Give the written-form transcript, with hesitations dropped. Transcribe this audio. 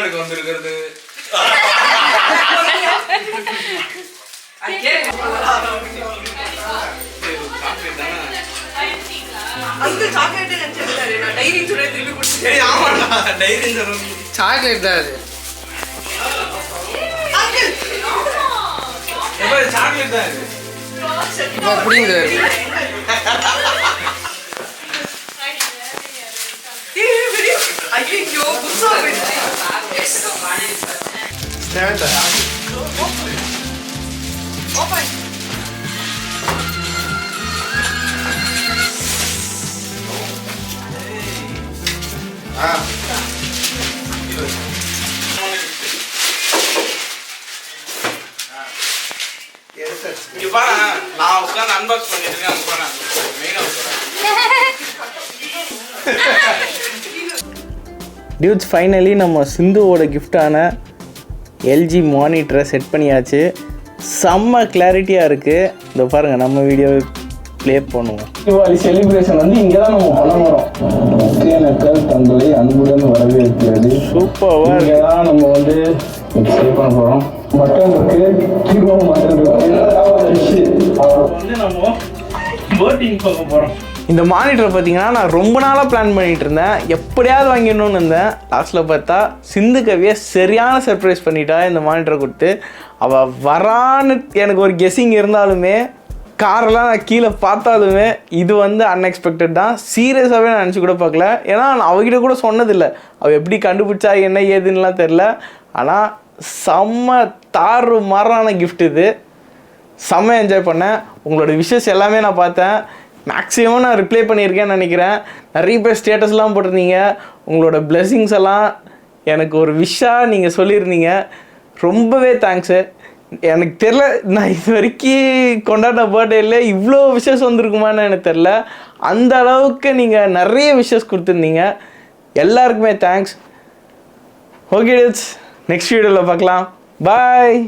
தமிழ்நாடுக்கு வந்திருக்கிறது சாக்லேட் தான் அது. சாக்லேட் தான் அப்படிங்க இங்க பாரு, நான் உட்காந்து அன்பாக்ஸ் பண்ணிட்டு அங்க போறேன். டியூட்ஸ் ஃபைனலி நம்ம சிந்துவோட கிஃப்டான எல்ஜி மானிட்டரை செட் பண்ணியாச்சு. செம்ம கிளாரிட்டியாக இருக்குது. இந்த பாருங்கள், நம்ம வீடியோ ப்ளே பண்ணுவோம். தீபாவளி செலிப்ரேஷன் வந்து இங்கே தான் நம்ம பண்ண போகிறோம். ஒகேனக்கல் தங்களை அன்புடன் வரவேற்கிறது. சூப்பராக இங்கே தான் நம்ம வந்து ஸ்டே பண்ண போகிறோம். மட்டன் இருக்குது, கீரோ மட்டன் இருக்குது. வந்து நம்ம போட்டிங் போக போகிறோம். இந்த மானிட்டரை பார்த்தீங்கன்னா நான் ரொம்ப நாளாக பிளான் பண்ணிகிட்டு இருந்தேன். எப்படியாவது வாங்கிடணும்னு இருந்தேன். லாஸ்ட்டில் பார்த்தா சிந்து கவியை சரியான சர்ப்ரைஸ் பண்ணிட்டா இந்த மானிட்டரை கொடுத்து. அவள் வரான்னு எனக்கு ஒரு கெஸ்ஸிங் இருந்தாலுமே, காரெல்லாம் நான் கீழே பார்த்தாலுமே இது வந்து அன்எக்ஸ்பெக்டட் தான். சீரியஸாகவே நான் நினச்சி கூட பார்க்கல. ஏன்னா நான் அவகிட்ட கூட சொன்னதில்லை. அவள் எப்படி கண்டுபிடிச்சா என்ன ஏதுன்னெலாம் தெரில. ஆனால் செம்ம தாறு மாறான கிஃப்ட் இது. செம்ம என்ஜாய் பண்ணேன். உங்களோட விஷஸ் எல்லாமே நான் பார்த்தேன். மேக்ஸிமம் நான் ரிப்ளை பண்ணியிருக்கேன்னு நினைக்கிறேன். நிறைய பேர் ஸ்டேட்டஸ்லாம் போட்டிருந்தீங்க. உங்களோட பிளெஸிங்ஸ் எல்லாம் எனக்கு ஒரு விஷாக நீங்கள் சொல்லியிருந்தீங்க. ரொம்பவே தேங்க்ஸு. எனக்கு தெரில, நான் இது வரைக்கும் கொண்டாடின பர்த்டேல இவ்வளோ விஷஸ் வந்திருக்குமான்னு எனக்கு தெரில. அந்த அளவுக்கு நீங்கள் நிறைய விஷஸ் கொடுத்துருந்தீங்க. எல்லாருக்குமே தேங்க்ஸ். ஓகே, நெக்ஸ்ட் வீடியோவில் பார்க்கலாம். பாய்.